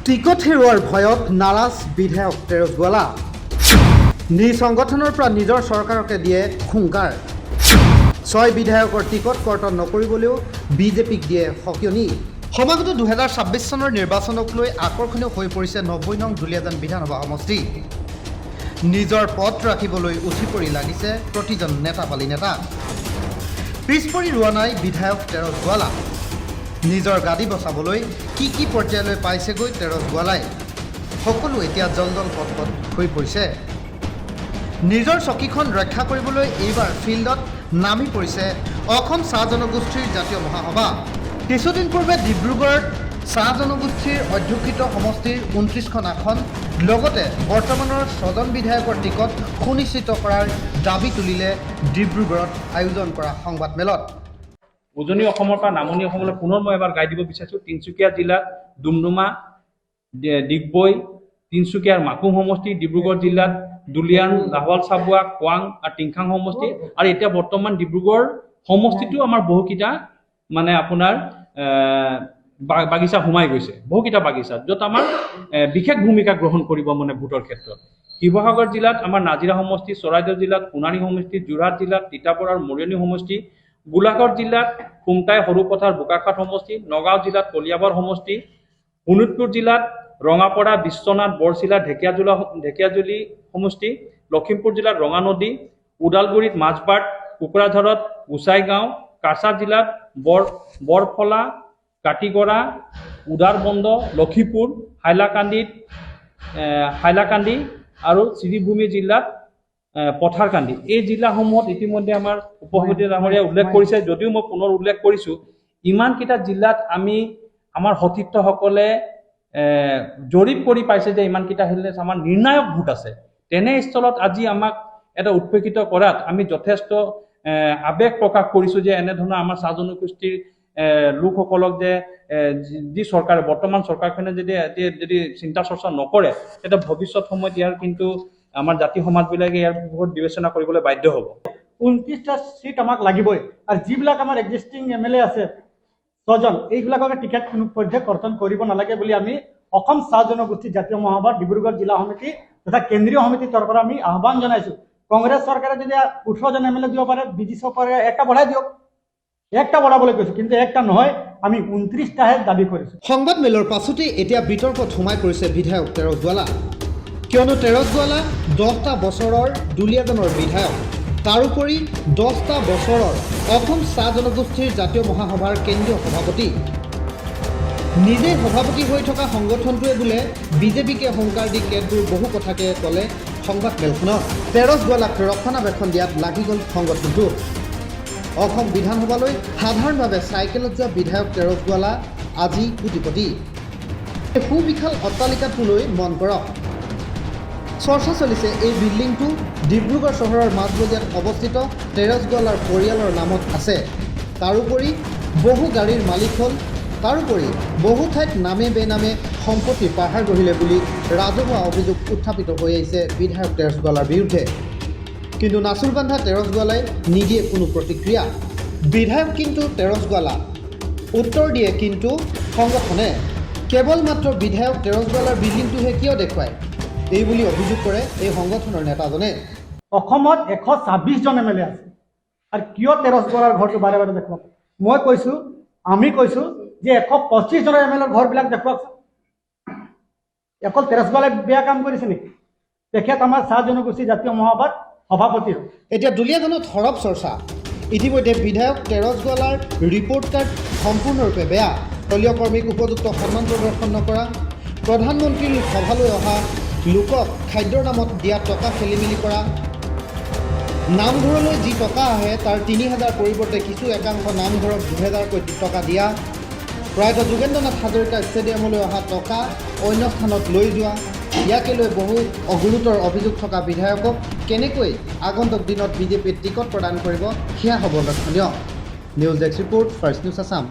Ticket হেৰুৱাৰ ভয়ত নাৰাজ বিধায়ক তেৰছ গোৱালা। নিজ সংগঠনৰ পৰা নিজৰ চৰকাৰকে দিয়ে খুংকাৰ। 6 বিধায়কৰ টিকট কৰ্তন নকৰিবলৈও বিজেপিক দিয়ে সকিয়নি। সমাগত 2026 চনৰ নিৰ্বাচনক লৈ আকৰ্ষণীয় হৈ পৰিছে 90 নং দুলীয়াজান বিধানসভা সমষ্টি। নিজৰ পথ ৰাখিবলৈ উঠি পৰি লাগিছে প্ৰতিজন নেতাপালি নেতা। পিছ পৰি ৰোৱা নাই বিধায়ক তেৰছ গোৱালা। নিজৰ গাদী বচাবলৈ কি পৰ্যায়লৈ পাইছেগৈ তেৰছ গোৱালাই। সকলো এতিয়া জলজল পথ হৈ পৰিছে। নিজৰ চকীখন ৰক্ষা কৰিবলৈ এইবাৰ ফিল্ডত নামি পৰিছে অসম চাহ জনগোষ্ঠীৰ জাতীয় মহাসভা। কিছুদিন পূৰ্বে ডিব্ৰুগড়ত চাহ জনগোষ্ঠীৰ অধ্যুষিত সমষ্টিৰ 29খন আসন লগতে বৰ্তমানৰ 6জন বিধায়কৰ টিকট সুনিশ্চিত কৰাৰ দাবী তুলিলে ডিব্ৰুগড়ত আয়োজন কৰা সংবাদমেলত। উজনি অসমৰ পৰা নামনি অসমলৈ পুনৰ মই এবাৰ গাই দিব বিচাৰিছোঁ। তিনিচুকীয়া জিলাত ডুমডুমা, ডিগবৈ, তিনিচুকীয়াৰ মাকুম সমষ্টি, ডিব্ৰুগড় জিলাত দুলিয়ান, লাহোৱাল চাবুৱা, কোৱাং আৰু টিংখাং সমষ্টি, আৰু এতিয়া বৰ্তমান ডিব্ৰুগড় সমষ্টিটো আমাৰ বহুকেইটা মানে আপোনাৰ বাগিচা সোমাই গৈছে, বহুকেইটা বাগিচা য'ত আমাৰ বিশেষ ভূমিকা গ্ৰহণ কৰিব মানে ভোটৰ ক্ষেত্ৰত। শিৱসাগৰ জিলাত আমাৰ নাজিৰা সমষ্টি, চৰাইদেউ জিলাত সোণাৰী সমষ্টি, যোৰহাট জিলাত তিতাবৰ আৰু মৰিয়নি সমষ্টি, গোলাঘাট জিলাত খুমটাই সৰুপথাৰ বোকাখাট সমষ্টি, নগাঁও জিলাত কলিয়াবৰ সমষ্টি, শোণিতপুৰ জিলাত ৰঙাপৰা, বিশ্বনাথ, বৰচিলা, ঢেকিয়াজুলি সমষ্টি, লখিমপুৰ জিলাত ৰঙানদী, ওদালগুৰিত মাজবাট, কোকৰাঝাৰত গোসাইগাঁও, কাছাৰ জিলাত বৰফলা, কাটিগড়া, উদাৰবন্দ, লক্ষীপুৰ, হাইলাকান্দি আৰু শ্ৰীভূমি জিলাত পথাৰকান্দি। এই জিলাসমূহত ইতিমধ্যে আমাৰ উপসভাপতি ডাঙৰীয়াই উল্লেখ কৰিছে। যদিও মই পুনৰ উল্লেখ কৰিছোঁ, ইমানকেইটা জিলাত আমাৰ সতীৰ্থসকলে জৰীপ কৰি পাইছে যে ইমানকেইটা হিলে আমাৰ নিৰ্ণায়ক ভোট আছে। তেনেস্থলত আজি আমাক এটা উৎপেক্ষিত কৰাত আমি যথেষ্ট আৱেগ প্ৰকাশ কৰিছোঁ যে এনেধৰণৰ আমাৰ চাহ জনগোষ্ঠীৰ লোকসকলক যে যি চৰকাৰে বৰ্তমান চৰকাৰখনে যদি চিন্তা চৰ্চা নকৰে, তেতিয়া ভৱিষ্যত সময়ত ইয়াৰ কিন্তু আমাৰ জাতি সমাজবিলাকে ইয়াৰ বহুত বিবেচনা কৰিবলৈ বাধ্য হ'ব। 29টা সিট আমাক লাগিবই, আৰু যিবিলাক আমাৰ এক্সিষ্টিং MLA আছে 6জন, এইবিলাকক টিকেট কোনো পৰ্যায়ে কৰ্তন কৰিব নালাগে বুলি আমি অসম চাহ জনগোষ্ঠী জাতীয় মহাসভা ডিব্ৰুগড় জিলা সমিতি তথা কেন্দ্ৰীয় সমিতিৰ তৰফৰ পৰা আমি আহ্বান জনাইছোঁ। কংগ্ৰেছ চৰকাৰে যদি 18জন MLA দিব পাৰে, বিজেপি চৰকাৰে একটা বঢ়াই দিয়ক। একটা বঢ়াবলৈ কৈছোঁ, কিন্তু একটা নহয়, আমি 29টাহে দাবী কৰিছোঁ। সংবাদমেলৰ পাছতে এতিয়া বিতৰ্কত সোমাই পৰিছে বিধায়ক তেৰছ গোৱালা। কিয়নো তেৰছ গোৱালা 10টা বছৰৰ দুলীয়াজানৰ বিধায়ক, তাৰোপৰি 10টা বছৰৰ অসম চাহ জনগোষ্ঠীৰ জাতীয় মহাসভাৰ কেন্দ্ৰীয় সভাপতি। নিজে সভাপতি হৈ থকা সংগঠনটোৱে বোলে বিজেপিকে হুংকাৰ দি কেতবোৰ বহু কথাকে ক'লে সংবাদমেলখনত। তেৰছ গোৱালাক ৰক্ষণাবেক্ষণ দিয়াত লাগি গ'ল সংগঠনটো। অসম বিধানসভালৈ সাধাৰণভাৱে চাইকেলত যোৱা বিধায়ক তেৰছ গোৱালা আজি কোটিপতি। এই সুবিশাল অট্টালিকাটোলৈ মন কৰক। চৰ্চা চলিছে এই বিল্ডিংটো ডিব্ৰুগড় চহৰৰ মাজমজিয়াত অৱস্থিত তেৰছ গোৱালাৰ পৰিয়ালৰ নামত আছে। তাৰোপৰি বহু গাড়ীৰ মালিক হ'ল। তাৰোপৰি বহু ঠাইত নামে বেনামে সম্পত্তিৰ পাহাৰ গঢ়িলে বুলি ৰাজহুৱা অভিযোগ উত্থাপিত হৈ আহিছে বিধায়ক তেৰছ গোৱালাৰ বিৰুদ্ধে। কিন্তু নাচুৰ বান্ধা তেৰছ গোৱালাই নিদিয়ে কোনো প্ৰতিক্ৰিয়া। বিধায়ক কিন্তু তেৰছ গোৱালা, উত্তৰ দিয়ে কিন্তু সংগঠনে। কেৱল মাত্ৰ বিধায়ক তেৰছ গোৱালাৰ বিল্ডিংটোহে কিয় দেখুৱায়, এই বুলি অভিযোগ কৰে এই সংগঠনৰ নেতাজনে। অসমত 126জন MLA আছে, আৰু কিয় তেৰছ গোৱালাৰ ঘৰটো বাৰে বাৰে দেখুৱাব? আমি কৈছোঁ যে 125জনৰ MLA ঘৰবিলাক দেখুৱাওকচোন। অকল তেৰছ গোৱালাই বেয়া কাম কৰিছে নেকি? তেখেত আমাৰ চাহ জনগোষ্ঠী জাতীয় মহাসভাৰ সভাপতি। এতিয়া দুলীয়াজানত সৰব চৰ্চা। ইতিমধ্যে বিধায়ক তেৰছ গোৱালাৰ ৰিপৰ্ট কাৰ্ড সম্পূৰ্ণৰূপে বেয়া। দলীয় কৰ্মীক উপযুক্ত সন্মান প্ৰদৰ্শন নকৰা, প্ৰধানমন্ত্ৰীৰ সভালৈ অহা লোকক খাদ্যৰ নামত দিয়া টকা খেলিমেলি কৰা, নামঘৰলৈ যি টকা আহে তাৰ 3000 পৰিৱৰ্তে কিছু একাংশ নামঘৰক 2000কৈ টকা দিয়া, প্ৰয়াত যোগেন্দ্ৰনাথ হাজৰিকা ষ্টেডিয়ামলৈ অহা টকা অন্য স্থানত লৈ যোৱা, ইয়াকে লৈ বহু গুৰুতৰ অভিযোগ থকা বিধায়কক কেনেকৈ আগন্তুক দিনত বিজেপিয়ে টিকট প্ৰদান কৰিব, সেয়া হ'ব লক্ষণীয়। News desk report, first news Assam.